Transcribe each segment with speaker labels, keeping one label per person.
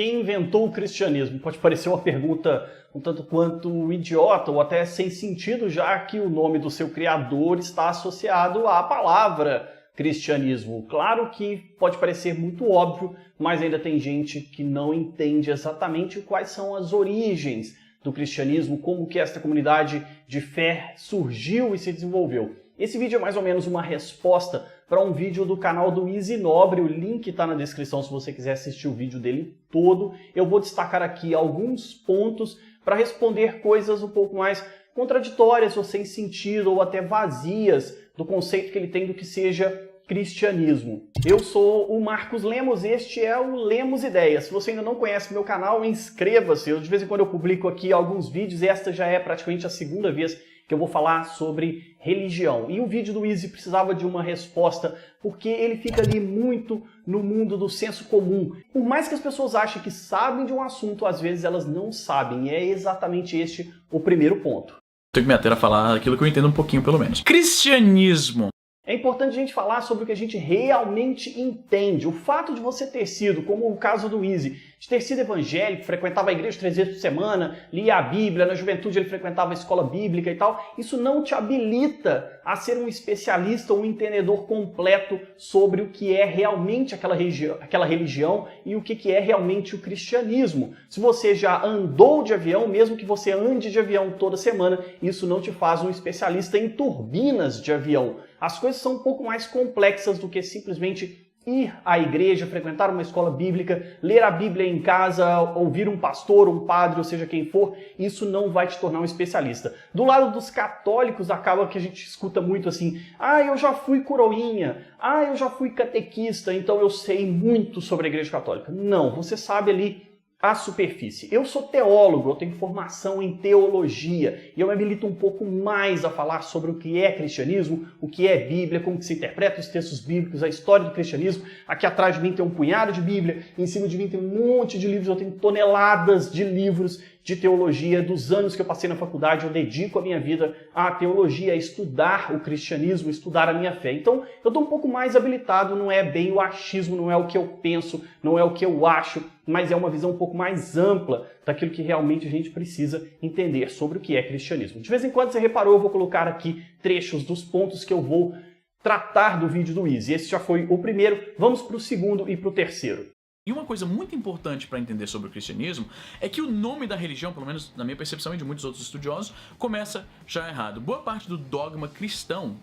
Speaker 1: Quem inventou o cristianismo? Pode parecer uma pergunta um tanto quanto idiota ou até sem sentido, já que o nome do seu criador está associado à palavra cristianismo. Claro que pode parecer muito óbvio, mas ainda tem gente que não entende exatamente quais são as origens do cristianismo, como que esta comunidade de fé surgiu e se desenvolveu. Esse vídeo é mais ou menos uma resposta para um vídeo do canal do Easy Nobre, o link está na descrição se você quiser assistir o vídeo dele todo. Eu vou destacar aqui alguns pontos para responder coisas um pouco mais contraditórias ou sem sentido ou até vazias do conceito que ele tem do que seja cristianismo. Eu sou o Marcos Lemos, este é o Lemos Ideias. Se você ainda não conhece meu canal, inscreva-se. De vez em quando eu publico aqui alguns vídeos e esta já é praticamente a segunda vez que eu vou falar sobre religião. E o vídeo do Easy precisava de uma resposta, porque ele fica ali muito no mundo do senso comum. Por mais que as pessoas achem que sabem de um assunto, às vezes elas não sabem. E é exatamente este o primeiro ponto.
Speaker 2: Tenho que me ater a falar aquilo que eu entendo um pouquinho, pelo menos. Cristianismo.
Speaker 1: É importante a gente falar sobre o que a gente realmente entende. O fato de você ter sido, como o caso do Easy, de ter sido evangélico, frequentava a igreja 3 vezes por semana, lia a Bíblia, na juventude ele frequentava a escola bíblica e tal, isso não te habilita a ser um especialista ou um entendedor completo sobre o que é realmente aquela religião e o que é realmente o cristianismo. Se você já andou de avião, mesmo que você ande de avião toda semana, isso não te faz um especialista em turbinas de avião. As coisas são um pouco mais complexas do que simplesmente ir à igreja, frequentar uma escola bíblica, ler a Bíblia em casa, ouvir um pastor, um padre, ou seja quem for, isso não vai te tornar um especialista. Do lado dos católicos, acaba que a gente escuta muito assim, eu já fui coroinha, eu já fui catequista, então eu sei muito sobre a igreja católica. Não, você sabe ali a superfície. Eu sou teólogo, eu tenho formação em teologia e eu me habilito um pouco mais a falar sobre o que é cristianismo, o que é Bíblia, como que se interpreta os textos bíblicos, a história do cristianismo. Aqui atrás de mim tem um punhado de Bíblia, em cima de mim tem um monte de livros, eu tenho toneladas de livros de teologia. Dos anos que eu passei na faculdade, eu dedico a minha vida à teologia, a estudar o cristianismo, estudar a minha fé. Então, eu estou um pouco mais habilitado, não é bem o achismo, não é o que eu penso, não é o que eu acho, mas é uma visão um pouco mais ampla daquilo que realmente a gente precisa entender sobre o que é cristianismo. De vez em quando, você reparou, eu vou colocar aqui trechos dos pontos que eu vou tratar do vídeo do Easy. Esse já foi o primeiro, vamos para o segundo e para o terceiro.
Speaker 2: E uma coisa muito importante para entender sobre o cristianismo é que o nome da religião, pelo menos na minha percepção e de muitos outros estudiosos, começa já errado. Boa parte do dogma cristão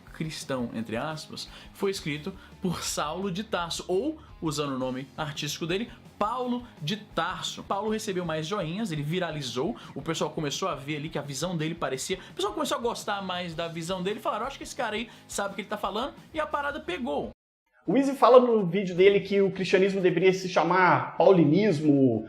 Speaker 2: entre aspas, foi escrito por Saulo de Tarso, ou, usando o nome artístico dele, Paulo de Tarso. Paulo recebeu mais joinhas, ele viralizou, o pessoal começou a ver ali que a visão dele parecia... O pessoal começou a gostar mais da visão dele e falaram, acho que esse cara aí sabe o que ele tá falando, e a parada pegou.
Speaker 1: O Easy fala no vídeo dele que o cristianismo deveria se chamar paulinismo,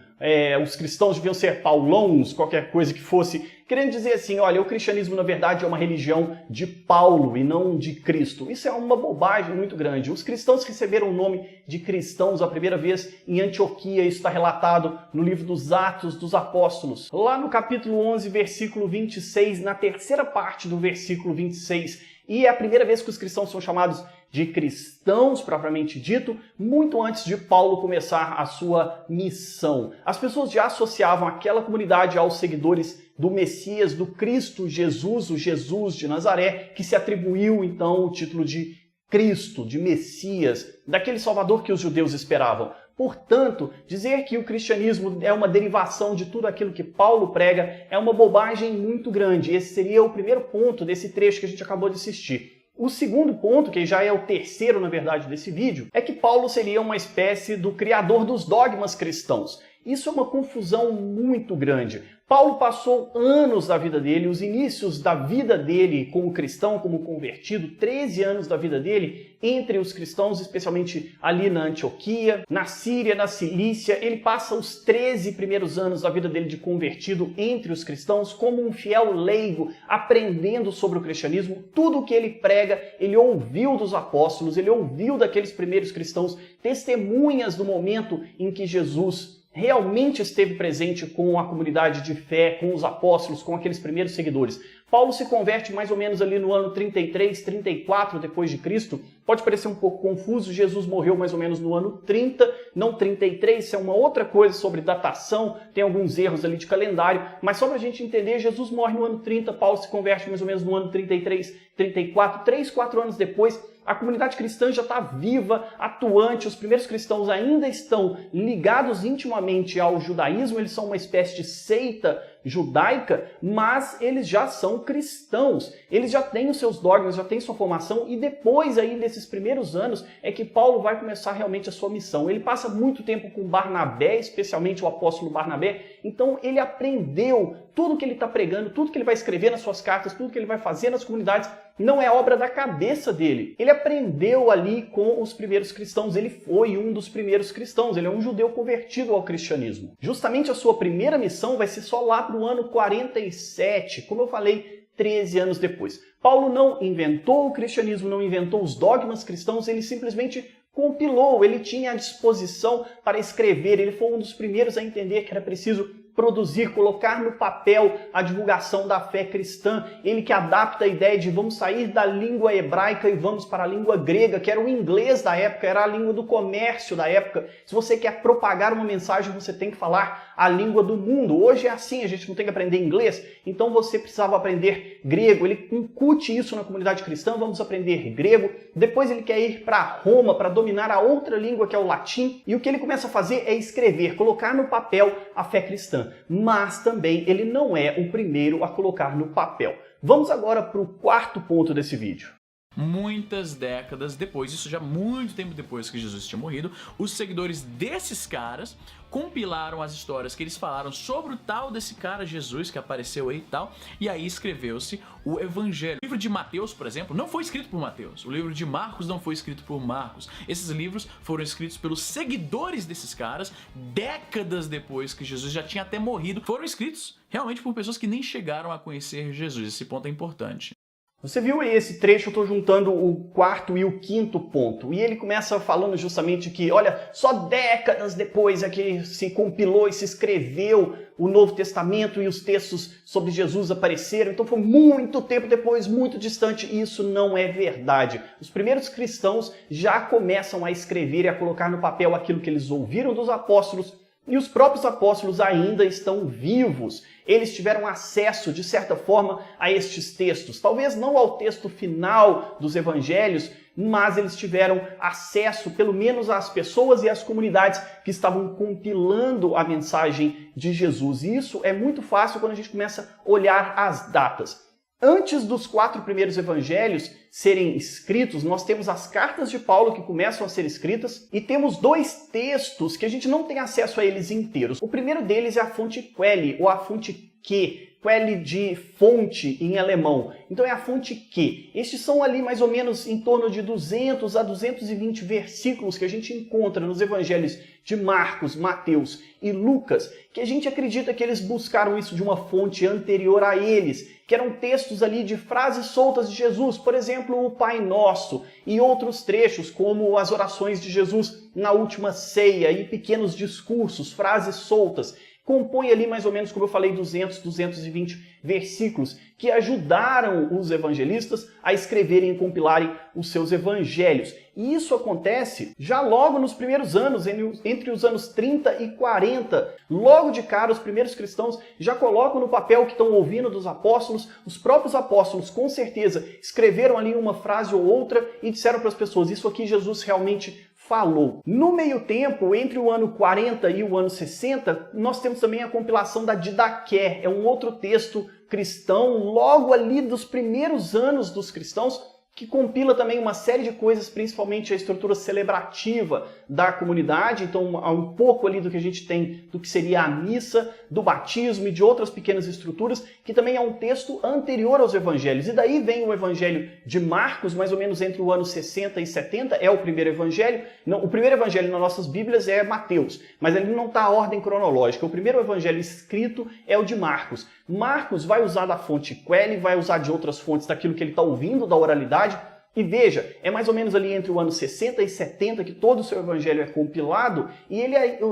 Speaker 1: os cristãos deviam ser paulões, qualquer coisa que fosse, querendo dizer assim, olha, o cristianismo na verdade é uma religião de Paulo e não de Cristo. Isso é uma bobagem muito grande. Os cristãos receberam o nome de cristãos a primeira vez em Antioquia, isso está relatado no livro dos Atos dos Apóstolos. Lá no capítulo 11, versículo 26, na terceira parte do versículo 26, e é a primeira vez que os cristãos são chamados de cristãos, propriamente dito, muito antes de Paulo começar a sua missão. As pessoas já associavam aquela comunidade aos seguidores do Messias, do Cristo Jesus, o Jesus de Nazaré, que se atribuiu então o título de Cristo, de Messias, daquele Salvador que os judeus esperavam. Portanto, dizer que o cristianismo é uma derivação de tudo aquilo que Paulo prega é uma bobagem muito grande. Esse seria o primeiro ponto desse trecho que a gente acabou de assistir. O segundo ponto, que já é o terceiro, na verdade, desse vídeo, é que Paulo seria uma espécie do criador dos dogmas cristãos. Isso é uma confusão muito grande. Paulo passou anos da vida dele, os inícios da vida dele como cristão, como convertido, 13 anos da vida dele entre os cristãos, especialmente ali na Antioquia, na Síria, na Cilícia. Ele passa os 13 primeiros anos da vida dele de convertido entre os cristãos, como um fiel leigo, aprendendo sobre o cristianismo. Tudo o que ele prega, ele ouviu dos apóstolos, ele ouviu daqueles primeiros cristãos, testemunhas do momento em que Jesus realmente esteve presente com a comunidade de fé, com os apóstolos, com aqueles primeiros seguidores. Paulo se converte mais ou menos ali no ano 33, 34 depois de Cristo. Pode parecer um pouco confuso, Jesus morreu mais ou menos no ano 30, não 33, isso é uma outra coisa sobre datação, tem alguns erros ali de calendário, mas só para a gente entender, Jesus morre no ano 30, Paulo se converte mais ou menos no ano 33, 34, 3, 4 anos depois. A comunidade cristã já está viva, atuante, os primeiros cristãos ainda estão ligados intimamente ao judaísmo, eles são uma espécie de seita judaica, mas eles já são cristãos, eles já têm os seus dogmas, já têm sua formação, e depois aí desses primeiros anos é que Paulo vai começar realmente a sua missão. Ele passa muito tempo com Barnabé, especialmente o apóstolo Barnabé, então ele aprendeu tudo que ele está pregando, tudo que ele vai escrever nas suas cartas, tudo que ele vai fazer nas comunidades, não é obra da cabeça dele. Ele aprendeu ali com os primeiros cristãos, ele foi um dos primeiros cristãos, ele é um judeu convertido ao cristianismo. Justamente a sua primeira missão vai ser só lá para o ano 47, como eu falei, 13 anos depois. Paulo não inventou o cristianismo, não inventou os dogmas cristãos, ele simplesmente compilou, ele tinha a disposição para escrever, ele foi um dos primeiros a entender que era preciso produzir, colocar no papel a divulgação da fé cristã. Ele que adapta a ideia de vamos sair da língua hebraica e vamos para a língua grega, que era o inglês da época, era a língua do comércio da época. Se você quer propagar uma mensagem, você tem que falar a língua do mundo. Hoje é assim, a gente não tem que aprender inglês, então você precisava aprender grego. Ele incute isso na comunidade cristã, vamos aprender grego. Depois ele quer ir para Roma para dominar a outra língua, que é o latim, e o que ele começa a fazer é escrever, colocar no papel a fé cristã. Mas também ele não é o primeiro a colocar no papel. Vamos agora para o quarto ponto desse vídeo.
Speaker 2: Muitas décadas depois, isso já muito tempo depois que Jesus tinha morrido, os seguidores desses caras compilaram as histórias que eles falaram sobre o tal desse cara Jesus que apareceu aí e tal, e aí escreveu-se o Evangelho. O livro de Mateus, por exemplo, não foi escrito por Mateus. O livro de Marcos não foi escrito por Marcos. Esses livros foram escritos pelos seguidores desses caras, décadas depois que Jesus já tinha até morrido. Foram escritos realmente por pessoas que nem chegaram a conhecer Jesus. Esse ponto é importante.
Speaker 1: Você viu aí esse trecho, eu estou juntando o quarto e o quinto ponto. E ele começa falando justamente que, olha, só décadas depois é que se compilou e se escreveu o Novo Testamento e os textos sobre Jesus apareceram. Então foi muito tempo depois, muito distante. E isso não é verdade. Os primeiros cristãos já começam a escrever e a colocar no papel aquilo que eles ouviram dos apóstolos. E os próprios apóstolos ainda estão vivos. Eles tiveram acesso, de certa forma, a estes textos. Talvez não ao texto final dos evangelhos, mas eles tiveram acesso, pelo menos, às pessoas e às comunidades que estavam compilando a mensagem de Jesus. E isso é muito fácil quando a gente começa a olhar as datas. Antes dos 4 primeiros evangelhos serem escritos, nós temos as cartas de Paulo que começam a ser escritas e temos 2 textos que a gente não tem acesso a eles inteiros. O primeiro deles é a fonte Quelle, ou a fonte Q. Quelle de fonte em alemão. Então é a fonte Q. Estes são ali mais ou menos em torno de 200 a 220 versículos que a gente encontra nos evangelhos de Marcos, Mateus e Lucas, que a gente acredita que eles buscaram isso de uma fonte anterior a eles, que eram textos ali de frases soltas de Jesus, por exemplo, o Pai Nosso, e outros trechos como as orações de Jesus na última ceia e pequenos discursos, frases soltas. Compõe ali mais ou menos, como eu falei, 200, 220 versículos que ajudaram os evangelistas a escreverem e compilarem os seus evangelhos. E isso acontece já logo nos primeiros anos, entre os anos 30 e 40. Logo de cara, os primeiros cristãos já colocam no papel o que estão ouvindo dos apóstolos. Os próprios apóstolos, com certeza, escreveram ali uma frase ou outra e disseram para as pessoas, isso aqui Jesus realmente falou. No meio tempo, entre o ano 40 e o ano 60, nós temos também a compilação da Didaqué. É um outro texto cristão, logo ali dos primeiros anos dos cristãos, que compila também uma série de coisas, principalmente a estrutura celebrativa da comunidade. Então, há um pouco ali do que a gente tem do que seria a missa, do batismo e de outras pequenas estruturas, que também é um texto anterior aos evangelhos. E daí vem o evangelho de Marcos, mais ou menos entre o ano 60 e 70, é o primeiro evangelho. Não, o primeiro evangelho nas nossas Bíblias é Mateus, mas ele não está a ordem cronológica. O primeiro evangelho escrito é o de Marcos. Marcos vai usar da fonte Quelle, vai usar de outras fontes daquilo que ele está ouvindo, da oralidade. E veja, é mais ou menos ali entre o ano 60 e 70 que todo o seu evangelho é compilado, e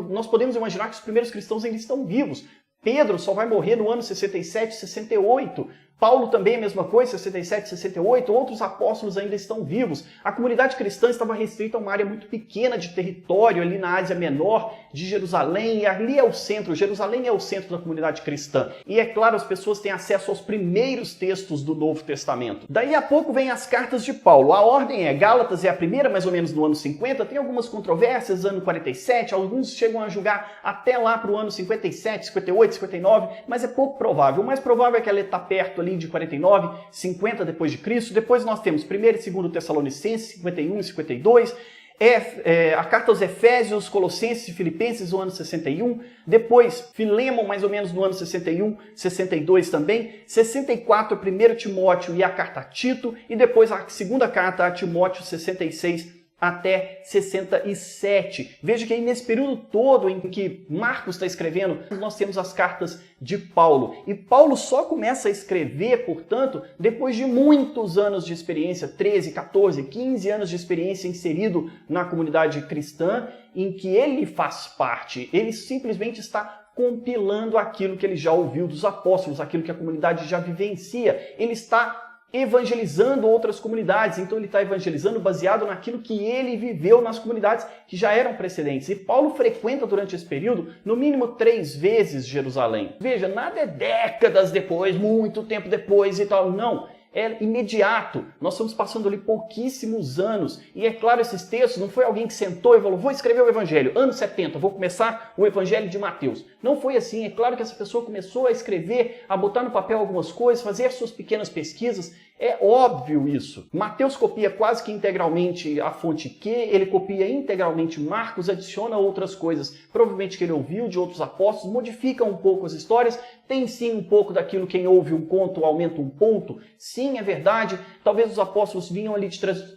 Speaker 1: nós podemos imaginar que os primeiros cristãos ainda estão vivos. Pedro só vai morrer no ano 67, 68. Paulo também é a mesma coisa, 67, 68, outros apóstolos ainda estão vivos. A comunidade cristã estava restrita a uma área muito pequena de território, ali na Ásia Menor, de Jerusalém, e ali é o centro, Jerusalém é o centro da comunidade cristã. E é claro, as pessoas têm acesso aos primeiros textos do Novo Testamento. Daí a pouco vem as cartas de Paulo. A ordem é, Gálatas é a primeira, mais ou menos no ano 50, tem algumas controvérsias, ano 47, alguns chegam a julgar até lá para o ano 57, 58, 59, mas é pouco provável. O mais provável é que ela está perto ali de 49, 50 depois de Cristo. Depois nós temos 1º e 2º Tessalonicenses, 51 e 52. A carta aos Efésios, Colossenses e Filipenses no ano 61. Depois, Filemon, mais ou menos no ano 61, 62 também. 64, 1 Timóteo e a carta a Tito. E depois a segunda carta a Timóteo, 66 até 67. Veja que aí nesse período todo em que Marcos está escrevendo, nós temos as cartas de Paulo. E Paulo só começa a escrever, portanto, depois de muitos anos de experiência, 13, 14, 15 anos de experiência inserido na comunidade cristã, em que ele faz parte. Ele simplesmente está compilando aquilo que ele já ouviu dos apóstolos, aquilo que a comunidade já vivencia. Ele está evangelizando outras comunidades, então ele está evangelizando baseado naquilo que ele viveu nas comunidades que já eram precedentes. E Paulo frequenta durante esse período, no mínimo 3 vezes Jerusalém. Veja, nada é décadas depois, muito tempo depois e tal, não. É imediato. Nós estamos passando ali pouquíssimos anos. E é claro, esses textos, não foi alguém que sentou e falou, vou escrever o Evangelho, anos 70, vou começar o Evangelho de Mateus. Não foi assim. É claro que essa pessoa começou a escrever, a botar no papel algumas coisas, fazer as suas pequenas pesquisas. É óbvio isso. Mateus copia quase que integralmente a fonte Q, ele copia integralmente Marcos, adiciona outras coisas, provavelmente que ele ouviu de outros apóstolos, modifica um pouco as histórias, tem sim um pouco daquilo, quem ouve um conto aumenta um ponto, sim, é verdade, talvez os apóstolos vinham ali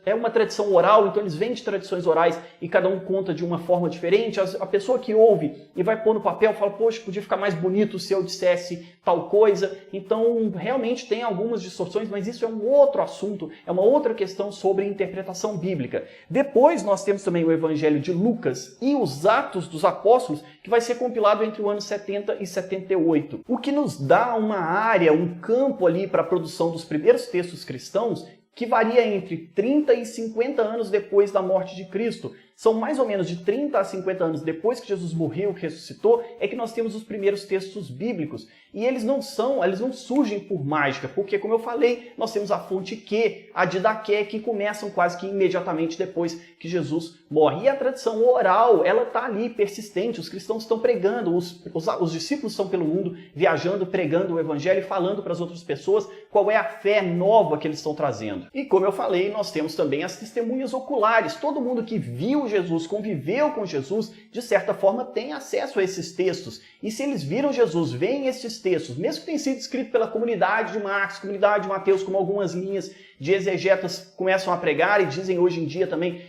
Speaker 1: é uma tradição oral, então eles vêm de tradições orais e cada um conta de uma forma diferente, a pessoa que ouve e vai pôr no papel fala, poxa, podia ficar mais bonito se eu dissesse tal coisa, então realmente tem algumas distorções, mas isso é um outro assunto, é uma outra questão sobre interpretação bíblica. Depois nós temos também o Evangelho de Lucas e os Atos dos Apóstolos, que vai ser compilado entre o ano 70 e 78. O que nos dá uma área, um campo ali para a produção dos primeiros textos cristãos, que varia entre 30 e 50 anos depois da morte de Cristo. São mais ou menos de 30 a 50 anos depois que Jesus morreu e ressuscitou, é que nós temos os primeiros textos bíblicos. E eles não surgem por mágica, porque, como eu falei, nós temos a fonte Q, a Didaqué, que começam quase que imediatamente depois que Jesus morre. E a tradição oral, ela está ali, persistente, os cristãos estão pregando, os discípulos estão pelo mundo, viajando, pregando o evangelho e falando para as outras pessoas qual é a fé nova que eles estão trazendo. E, como eu falei, nós temos também as testemunhas oculares. Todo mundo que viu Jesus, conviveu com Jesus, de certa forma tem acesso a esses textos. E se eles viram Jesus, veem esses textos, mesmo que tenham sido escritos pela comunidade de Marcos, comunidade de Mateus, como algumas linhas de exegetas começam a pregar e dizem hoje em dia também,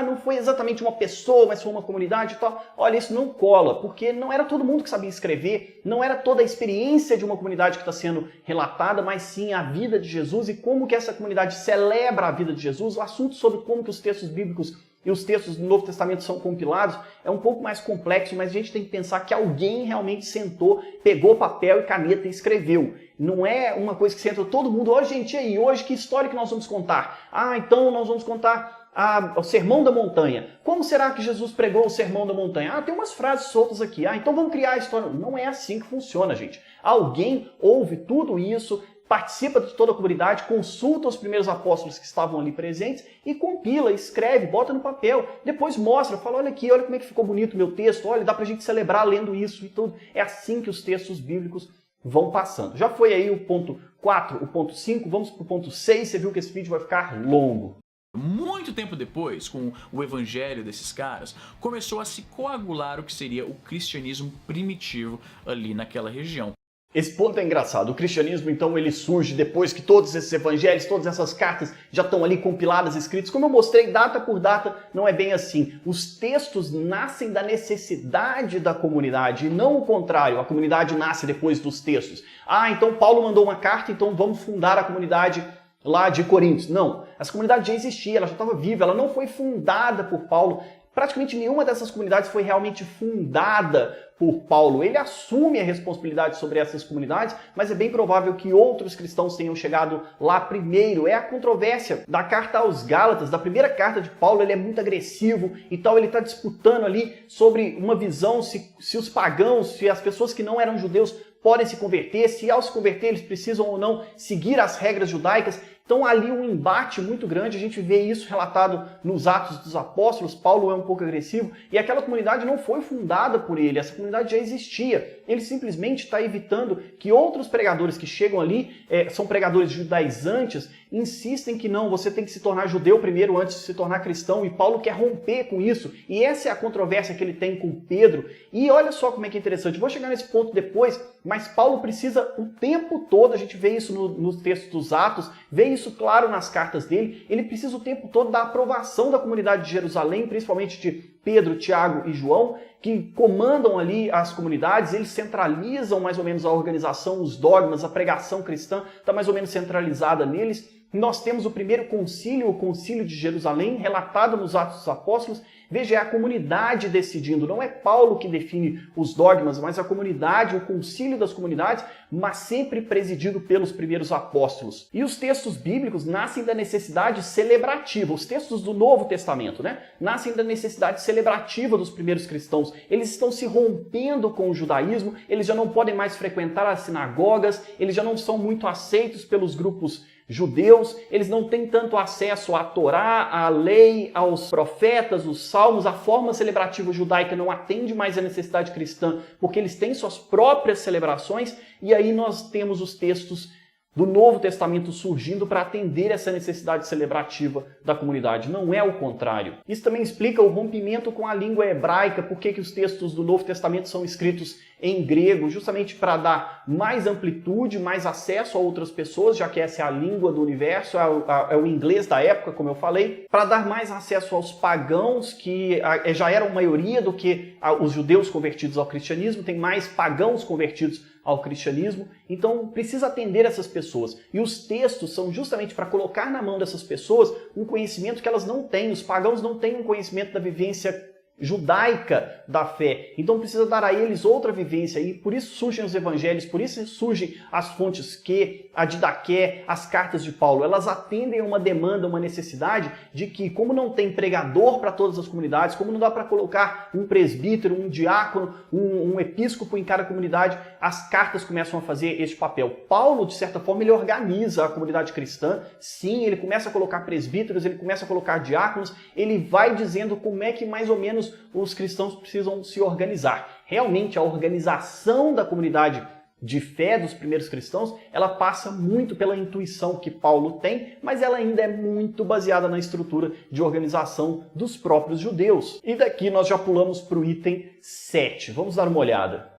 Speaker 1: não foi exatamente uma pessoa, mas foi uma comunidade e tal. Olha, isso não cola, porque não era todo mundo que sabia escrever, não era toda a experiência de uma comunidade que está sendo relatada, mas sim a vida de Jesus e como que essa comunidade celebra a vida de Jesus. O assunto sobre como que os textos bíblicos e os textos do Novo Testamento são compilados é um pouco mais complexo, mas a gente tem que pensar que alguém realmente sentou, pegou papel e caneta e escreveu. Não é uma coisa que senta todo mundo, gente, e aí, hoje que história que nós vamos contar? Então nós vamos contar o Sermão da Montanha. Como será que Jesus pregou o Sermão da Montanha? Tem umas frases soltas aqui. Então vamos criar a história. Não é assim que funciona, gente. Alguém ouve tudo isso, participa de toda a comunidade, consulta os primeiros apóstolos que estavam ali presentes e compila, escreve, bota no papel, depois mostra, fala, olha aqui, olha como é que ficou bonito o meu texto, olha, dá pra gente celebrar lendo isso e tudo. É assim que os textos bíblicos vão passando. Já foi aí o ponto 4, o ponto 5, vamos pro ponto 6, você viu que esse vídeo vai ficar longo.
Speaker 2: Muito tempo depois, com o evangelho desses caras, começou a se coagular o que seria o cristianismo primitivo ali naquela região.
Speaker 1: Esse ponto é engraçado. O cristianismo, então, ele surge depois que todos esses evangelhos, todas essas cartas já estão ali compiladas, escritas. Como eu mostrei, data por data, não é bem assim. Os textos nascem da necessidade da comunidade e não o contrário. A comunidade nasce depois dos textos. Então Paulo mandou uma carta, então vamos fundar a comunidade lá de Coríntios. Não, essa comunidade já existia, ela já estava viva, ela não foi fundada por Paulo. Praticamente nenhuma dessas comunidades foi realmente fundada por Paulo, ele assume a responsabilidade sobre essas comunidades, mas é bem provável que outros cristãos tenham chegado lá primeiro. É a controvérsia da carta aos Gálatas, da primeira carta de Paulo. Ele é muito agressivo e tal, ele está disputando ali sobre uma visão se os pagãos, se as pessoas que não eram judeus podem se converter, se ao se converter eles precisam ou não seguir as regras judaicas. Então ali um embate muito grande, a gente vê isso relatado nos Atos dos Apóstolos. Paulo é um pouco agressivo e aquela comunidade não foi fundada por ele, essa comunidade já existia. Ele simplesmente está evitando que outros pregadores que chegam ali, são pregadores judaizantes, insistem que não, você tem que se tornar judeu primeiro antes de se tornar cristão, e Paulo quer romper com isso. E essa é a controvérsia que ele tem com Pedro. E olha só como é que é interessante, vou chegar nesse ponto depois, mas Paulo precisa o tempo todo, a gente vê isso nos textos dos Atos, vê isso claro nas cartas dele, ele precisa o tempo todo da aprovação da comunidade de Jerusalém, principalmente de Pedro, Tiago e João, que comandam ali as comunidades, eles centralizam mais ou menos a organização, os dogmas, a pregação cristã está mais ou menos centralizada neles. Nós temos o primeiro concílio, o concílio de Jerusalém, relatado nos Atos dos Apóstolos. Veja, é a comunidade decidindo, não é Paulo que define os dogmas, mas a comunidade, o concílio das comunidades, mas sempre presidido pelos primeiros apóstolos. E os textos bíblicos nascem da necessidade celebrativa, os textos do Novo Testamento, nascem da necessidade celebrativa dos primeiros cristãos. Eles estão se rompendo com o judaísmo, eles já não podem mais frequentar as sinagogas, eles já não são muito aceitos pelos grupos judeus, eles não têm tanto acesso à Torá, à lei, aos profetas, os salmos, a forma celebrativa judaica não atende mais à necessidade cristã, porque eles têm suas próprias celebrações, e aí nós temos os textos do Novo Testamento surgindo para atender essa necessidade celebrativa da comunidade. Não é o contrário. Isso também explica o rompimento com a língua hebraica, por que os textos do Novo Testamento são escritos em grego, justamente para dar mais amplitude, mais acesso a outras pessoas, já que essa é a língua do universo, é o inglês da época, como eu falei, para dar mais acesso aos pagãos, que já eram maioria do que os judeus convertidos ao cristianismo, tem mais pagãos convertidos ao cristianismo, então precisa atender essas pessoas. E os textos são justamente para colocar na mão dessas pessoas um conhecimento que elas não têm. Os pagãos não têm um conhecimento da vivência judaica da fé, então precisa dar a eles outra vivência, e por isso surgem os evangelhos, por isso surgem as fontes Q, a Didaqué, as cartas de Paulo. Elas atendem a uma demanda, uma necessidade de que, como não tem pregador para todas as comunidades, como não dá para colocar um presbítero, um diácono, um episcopo em cada comunidade, as cartas começam a fazer este papel. Paulo, de certa forma, ele organiza a comunidade cristã, sim, ele começa a colocar presbíteros, ele começa a colocar diáconos, ele vai dizendo como é que mais ou menos os cristãos precisam se organizar. Realmente, a organização da comunidade de fé dos primeiros cristãos, ela passa muito pela intuição que Paulo tem, mas ela ainda é muito baseada na estrutura de organização dos próprios judeus. E daqui nós já pulamos para o item 7. Vamos dar uma olhada.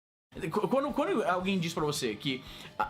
Speaker 2: Quando alguém diz para você que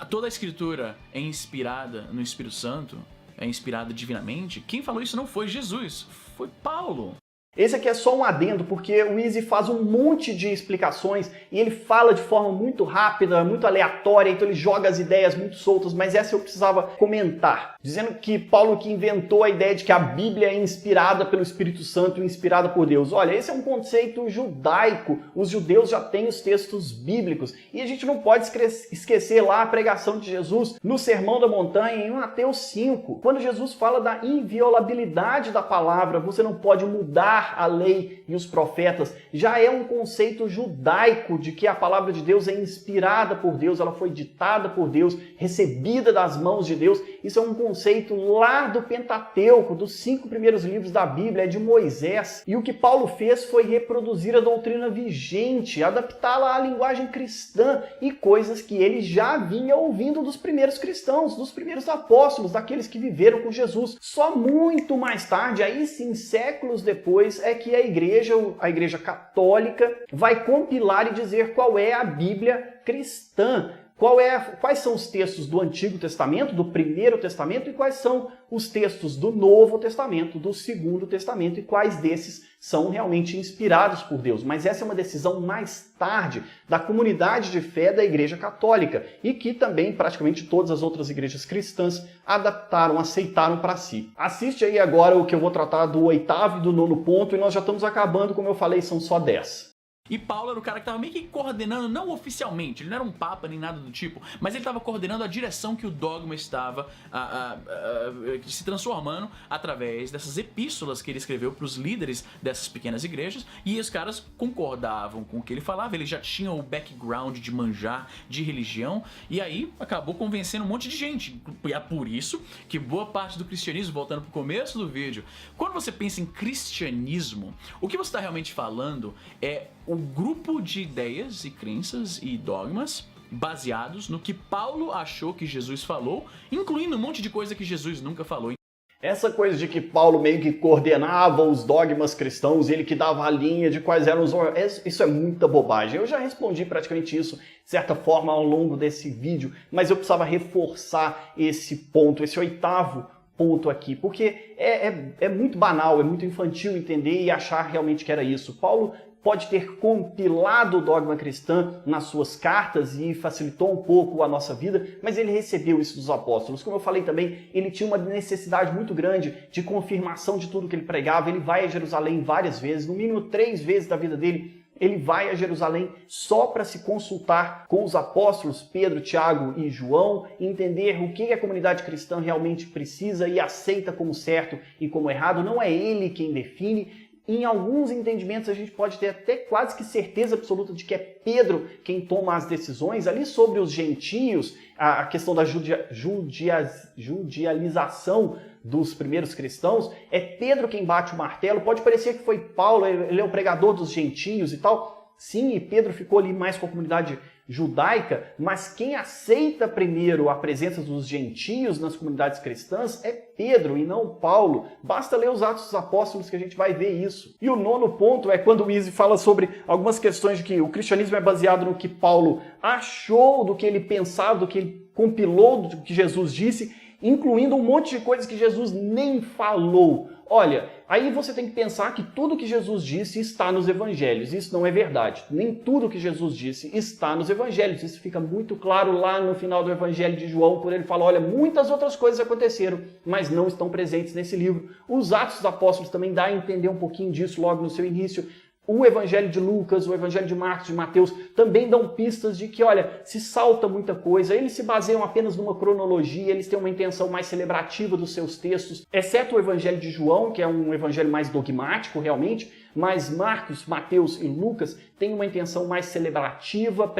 Speaker 2: toda a escritura é inspirada no Espírito Santo, é inspirada divinamente, quem falou isso não foi Jesus, foi Paulo.
Speaker 1: Esse aqui é só um adendo, porque o Easy faz um monte de explicações e ele fala de forma muito rápida, muito aleatória, então ele joga as ideias muito soltas, mas essa eu precisava comentar. Dizendo que Paulo que inventou a ideia de que a Bíblia é inspirada pelo Espírito Santo e inspirada por Deus. Olha, esse é um conceito judaico. Os judeus já têm os textos bíblicos e a gente não pode esquecer lá a pregação de Jesus no Sermão da Montanha em Mateus 5. Quando Jesus fala da inviolabilidade da palavra, você não pode mudar a lei e os profetas, já é um conceito judaico de que a palavra de Deus é inspirada por Deus, ela foi ditada por Deus, recebida das mãos de Deus. Isso é um conceito lá do Pentateuco, dos 5 primeiros livros da Bíblia, é de Moisés. E o que Paulo fez foi reproduzir a doutrina vigente, adaptá-la à linguagem cristã e coisas que ele já vinha ouvindo dos primeiros cristãos, dos primeiros apóstolos, daqueles que viveram com Jesus. Só muito mais tarde, aí sim, séculos depois, é que a igreja católica, vai compilar e dizer qual é a Bíblia cristã. Quais são os textos do Antigo Testamento, do Primeiro Testamento, e quais são os textos do Novo Testamento, do Segundo Testamento, e quais desses são realmente inspirados por Deus. Mas essa é uma decisão mais tarde da comunidade de fé da Igreja Católica, e que também praticamente todas as outras igrejas cristãs adaptaram, aceitaram para si. Assiste aí agora o que eu vou tratar do 8º e do 9º ponto, e nós já estamos acabando, como eu falei, são só 10.
Speaker 2: E Paulo era o cara que estava meio que coordenando, não oficialmente, ele não era um papa nem nada do tipo, mas ele estava coordenando a direção que o dogma estava se transformando através dessas epístolas que ele escreveu para os líderes dessas pequenas igrejas, e os caras concordavam com o que ele falava, ele já tinha o background de manjar de religião, e aí acabou convencendo um monte de gente. E é por isso que boa parte do cristianismo, voltando para o começo do vídeo, quando você pensa em cristianismo, o que você está realmente falando é o grupo de ideias e crenças e dogmas baseados no que Paulo achou que Jesus falou, incluindo um monte de coisa que Jesus nunca falou.
Speaker 1: Essa coisa de que Paulo meio que coordenava os dogmas cristãos, ele que dava a linha de quais eram os... Isso é muita bobagem. Eu já respondi praticamente isso, de certa forma, ao longo desse vídeo, mas eu precisava reforçar esse ponto, esse 8º ponto aqui, porque é muito banal, é muito infantil entender e achar realmente que era isso. Paulo pode ter compilado o dogma cristão nas suas cartas e facilitou um pouco a nossa vida, mas ele recebeu isso dos apóstolos. Como eu falei também, ele tinha uma necessidade muito grande de confirmação de tudo que ele pregava. Ele vai a Jerusalém várias vezes, no mínimo 3 vezes da vida dele, ele vai a Jerusalém só para se consultar com os apóstolos Pedro, Tiago e João, entender o que a comunidade cristã realmente precisa e aceita como certo e como errado. Não é ele quem define. Em alguns entendimentos a gente pode ter até quase que certeza absoluta de que é Pedro quem toma as decisões. Ali sobre os gentios, a questão da judialização dos primeiros cristãos, é Pedro quem bate o martelo. Pode parecer que foi Paulo, ele é o pregador dos gentios e tal. Sim, e Pedro ficou ali mais com a comunidade judaica, mas quem aceita primeiro a presença dos gentios nas comunidades cristãs é Pedro e não Paulo. Basta ler os Atos dos Apóstolos que a gente vai ver isso. E o 9º ponto é quando o Izzy fala sobre algumas questões de que o cristianismo é baseado no que Paulo achou, do que ele pensava, do que ele compilou, do que Jesus disse, incluindo um monte de coisas que Jesus nem falou. Olha, aí você tem que pensar que tudo que Jesus disse está nos evangelhos. Isso não é verdade. Nem tudo que Jesus disse está nos evangelhos. Isso fica muito claro lá no final do evangelho de João, quando ele fala, olha, muitas outras coisas aconteceram, mas não estão presentes nesse livro. Os Atos dos Apóstolos também dá a entender um pouquinho disso logo no seu início. O Evangelho de Lucas, o Evangelho de Marcos, de Mateus, também dão pistas de que, olha, se salta muita coisa, eles se baseiam apenas numa cronologia, eles têm uma intenção mais celebrativa dos seus textos, exceto o Evangelho de João, que é um evangelho mais dogmático realmente, mas Marcos, Mateus e Lucas têm uma intenção mais celebrativa,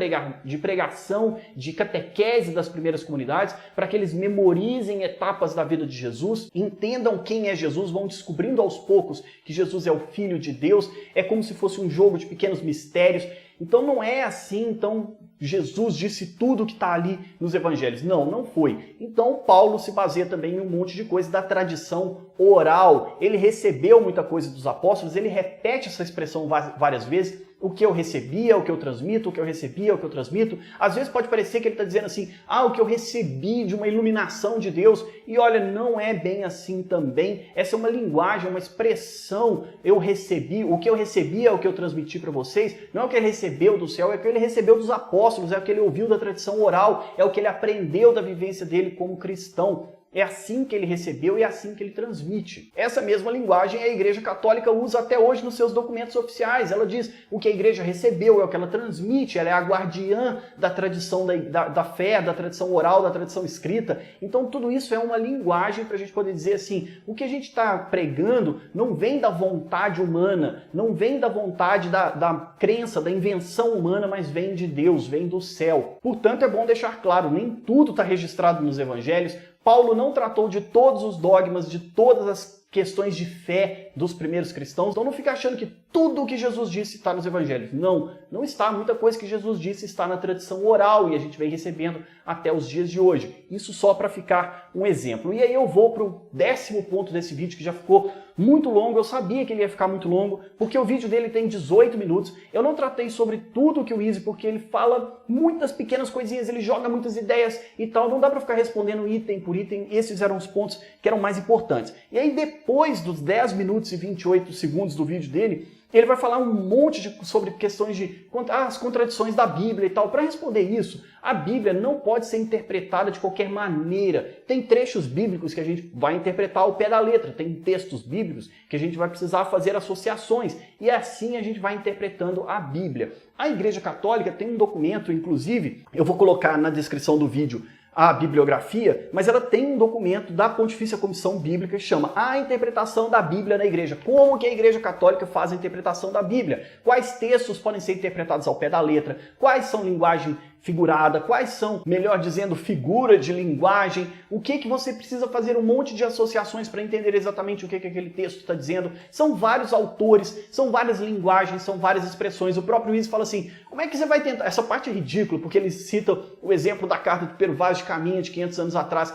Speaker 1: de pregação, de catequese das primeiras comunidades, para que eles memorizem etapas da vida de Jesus, entendam quem é Jesus, vão descobrindo aos poucos que Jesus é o Filho de Deus. É como se fosse um jogo de pequenos mistérios. Então não é assim, então Jesus disse tudo que está ali nos evangelhos. Não, não foi. Então Paulo se baseia também em um monte de coisa da tradição oral. Ele recebeu muita coisa dos apóstolos, ele repete essa expressão várias vezes. O que eu recebia, o que eu transmito, o que eu recebia, o que eu transmito. Às vezes pode parecer que ele está dizendo assim, o que eu recebi de uma iluminação de Deus. E olha, não é bem assim também. Essa é uma linguagem, uma expressão. Eu recebi, o que eu recebi é o que eu transmiti para vocês. Não é o que ele recebeu do céu, é o que ele recebeu dos apóstolos, é o que ele ouviu da tradição oral, é o que ele aprendeu da vivência dele como cristão. É assim que ele recebeu e é assim que ele transmite. Essa mesma linguagem a Igreja Católica usa até hoje nos seus documentos oficiais. Ela diz o que a Igreja recebeu é o que ela transmite, ela é a guardiã da tradição da fé, da tradição oral, da tradição escrita. Então tudo isso é uma linguagem para a gente poder dizer assim, o que a gente está pregando não vem da vontade humana, não vem da vontade da crença, da invenção humana, mas vem de Deus, vem do céu. Portanto, é bom deixar claro, nem tudo está registrado nos evangelhos. Paulo não tratou de todos os dogmas, de todas as questões de fé dos primeiros cristãos. Então não fica achando que tudo o que Jesus disse está nos evangelhos. Não, não está. Muita coisa que Jesus disse está na tradição oral e a gente vem recebendo até os dias de hoje. Isso só para ficar um exemplo. E aí eu vou para o 10º ponto desse vídeo, que já ficou muito longo. Eu sabia que ele ia ficar muito longo, porque o vídeo dele tem 18 minutos. Eu não tratei sobre tudo que o Izzy, porque ele fala muitas pequenas coisinhas, ele joga muitas ideias e tal. Não dá para ficar respondendo item por item. Esses eram os pontos que eram mais importantes. E aí depois dos 10 minutos e 28 segundos do vídeo dele, Ele vai falar um monte sobre questões de as contradições da Bíblia e tal. Para responder isso, a Bíblia não pode ser interpretada de qualquer maneira. Tem trechos bíblicos que a gente vai interpretar ao pé da letra, tem textos bíblicos que a gente vai precisar fazer associações, e assim a gente vai interpretando a Bíblia. A Igreja Católica tem um documento, inclusive, eu vou colocar na descrição do vídeo a bibliografia, mas ela tem um documento da Pontifícia Comissão Bíblica que chama A Interpretação da Bíblia na Igreja. Como que a Igreja Católica faz a interpretação da Bíblia? Quais textos podem ser interpretados ao pé da letra? Quais são linguagem figurada? Quais são, melhor dizendo, figura de linguagem? O que você precisa fazer um monte de associações para entender exatamente o que aquele texto está dizendo? São vários autores, são várias linguagens, são várias expressões. O próprio Izzy fala assim, como é que você vai tentar? Essa parte é ridícula, porque ele cita o exemplo da carta de Pero Vaz de Caminha de 500 anos atrás.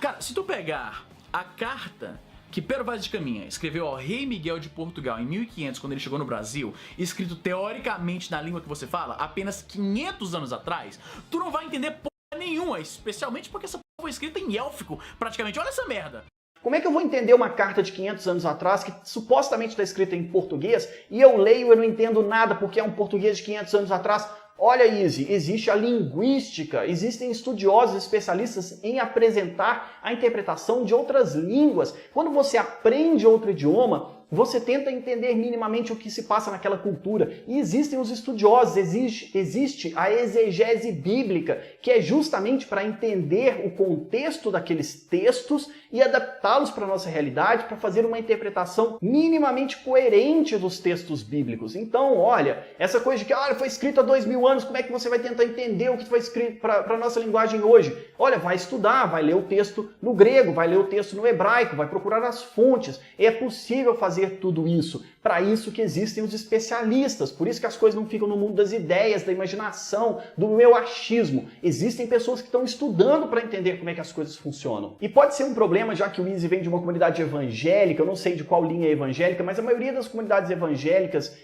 Speaker 2: Cara, se tu pegar a carta que Pero Vaz de Caminha escreveu ao rei Miguel de Portugal em 1500, quando ele chegou no Brasil, escrito teoricamente na língua que você fala, apenas 500 anos atrás, tu não vai entender porra nenhuma, especialmente porque essa porra foi escrita em élfico, praticamente. Olha essa merda!
Speaker 1: Como é que eu vou entender uma carta de 500 anos atrás que supostamente está escrita em português e eu leio e eu não entendo nada porque é um português de 500 anos atrás? Olha, Izzy, existe a linguística, existem estudiosos especialistas em apresentar a interpretação de outras línguas. Quando você aprende outro idioma, você tenta entender minimamente o que se passa naquela cultura. E existem os estudiosos, existe a exegese bíblica, que é justamente para entender o contexto daqueles textos e adaptá-los para a nossa realidade, para fazer uma interpretação minimamente coerente dos textos bíblicos. Então, olha, essa coisa de que foi escrito há 2000 anos, como é que você vai tentar entender o que foi escrito para a nossa linguagem hoje? Olha, vai estudar, vai ler o texto no grego, vai ler o texto no hebraico, vai procurar as fontes. É possível fazer tudo isso. Para isso que existem os especialistas. Por isso que as coisas não ficam no mundo das ideias, da imaginação, do meu achismo. Existem pessoas que estão estudando para entender como é que as coisas funcionam. E pode ser um problema, já que o Izzy vem de uma comunidade evangélica, eu não sei de qual linha é evangélica, mas a maioria das comunidades evangélicas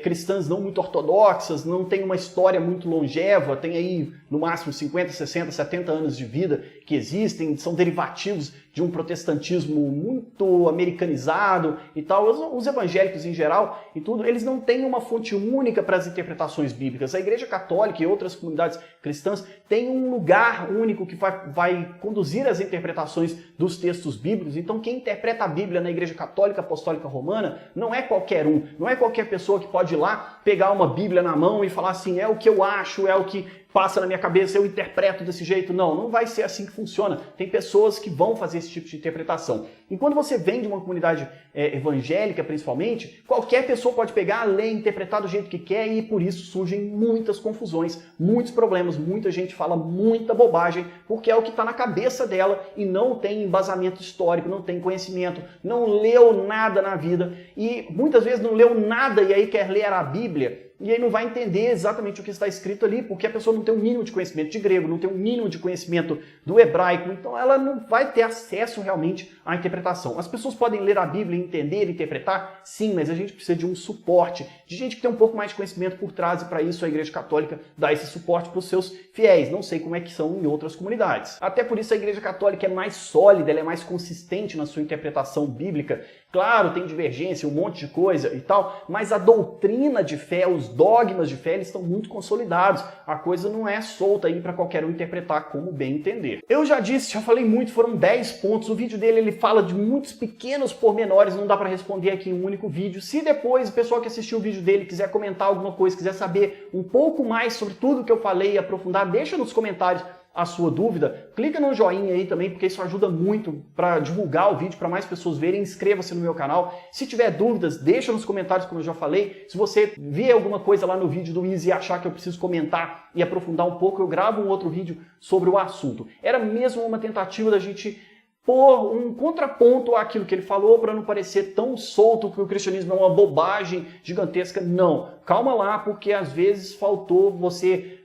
Speaker 1: cristãs não muito ortodoxas, não tem uma história muito longeva, tem aí no máximo 50, 60, 70 anos de vida que existem, são derivativos de um protestantismo muito americanizado e tal. Os evangélicos em geral e tudo, eles não têm uma fonte única para as interpretações bíblicas. A Igreja Católica e outras comunidades cristãs têm um lugar único que vai conduzir as interpretações dos textos bíblicos. Então quem interpreta a Bíblia na Igreja Católica Apostólica Romana não é qualquer um, não é qualquer pessoa que pode ir lá, pegar uma Bíblia na mão e falar assim, é o que eu acho, é o que passa na minha cabeça, eu interpreto desse jeito. Não, não vai ser assim que funciona. Tem pessoas que vão fazer esse tipo de interpretação. E quando você vem de uma comunidade evangélica, principalmente, qualquer pessoa pode pegar, ler, interpretar do jeito que quer e por isso surgem muitas confusões, muitos problemas, muita gente fala muita bobagem, porque é o que está na cabeça dela e não tem embasamento histórico, não tem conhecimento, não leu nada na vida e muitas vezes não leu nada e aí quer ler a Bíblia. E aí não vai entender exatamente o que está escrito ali, porque a pessoa não tem um mínimo de conhecimento de grego, não tem um mínimo de conhecimento do hebraico, então ela não vai ter acesso realmente à interpretação. As pessoas podem ler a Bíblia, entender, interpretar? Sim, mas a gente precisa de um suporte, de gente que tem um pouco mais de conhecimento por trás, e para isso a Igreja Católica dá esse suporte para os seus fiéis. Não sei como é que são em outras comunidades. Até por isso a Igreja Católica é mais sólida, ela é mais consistente na sua interpretação bíblica. Claro, tem divergência, um monte de coisa e tal, mas a doutrina de fé, os dogmas de fé, eles estão muito consolidados. A coisa não é solta aí para qualquer um interpretar como bem entender. Eu já disse, já falei muito, foram 10 pontos. O vídeo dele, ele fala de muitos pequenos pormenores, não dá para responder aqui em um único vídeo. Se depois o pessoal que assistiu o vídeo dele quiser comentar alguma coisa, quiser saber um pouco mais sobre tudo que eu falei e aprofundar, deixa nos comentários a sua dúvida, clica no joinha aí também, porque isso ajuda muito para divulgar o vídeo, para mais pessoas verem. Inscreva-se no meu canal. Se tiver dúvidas, deixa nos comentários, como eu já falei. Se você ver alguma coisa lá no vídeo do Izzy e achar que eu preciso comentar e aprofundar um pouco, eu gravo um outro vídeo sobre o assunto. Era mesmo uma tentativa da gente pôr um contraponto àquilo que ele falou para não parecer tão solto que o cristianismo é uma bobagem gigantesca. Não, calma lá, porque às vezes faltou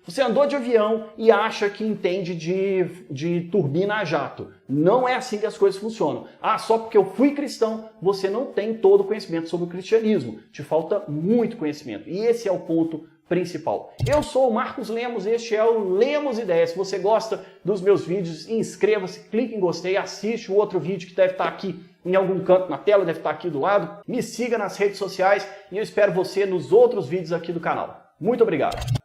Speaker 1: você andou de avião e acha que entende de turbina a jato. Não é assim que as coisas funcionam. Ah, só porque eu fui cristão, você não tem todo o conhecimento sobre o cristianismo. Te falta muito conhecimento. E esse é o ponto principal. Eu sou o Marcos Lemos, este é o Lemos Ideias. Se você gosta dos meus vídeos, inscreva-se, clique em gostei, assiste o outro vídeo que deve estar aqui em algum canto na tela, deve estar aqui do lado. Me siga nas redes sociais e eu espero você nos outros vídeos aqui do canal. Muito obrigado!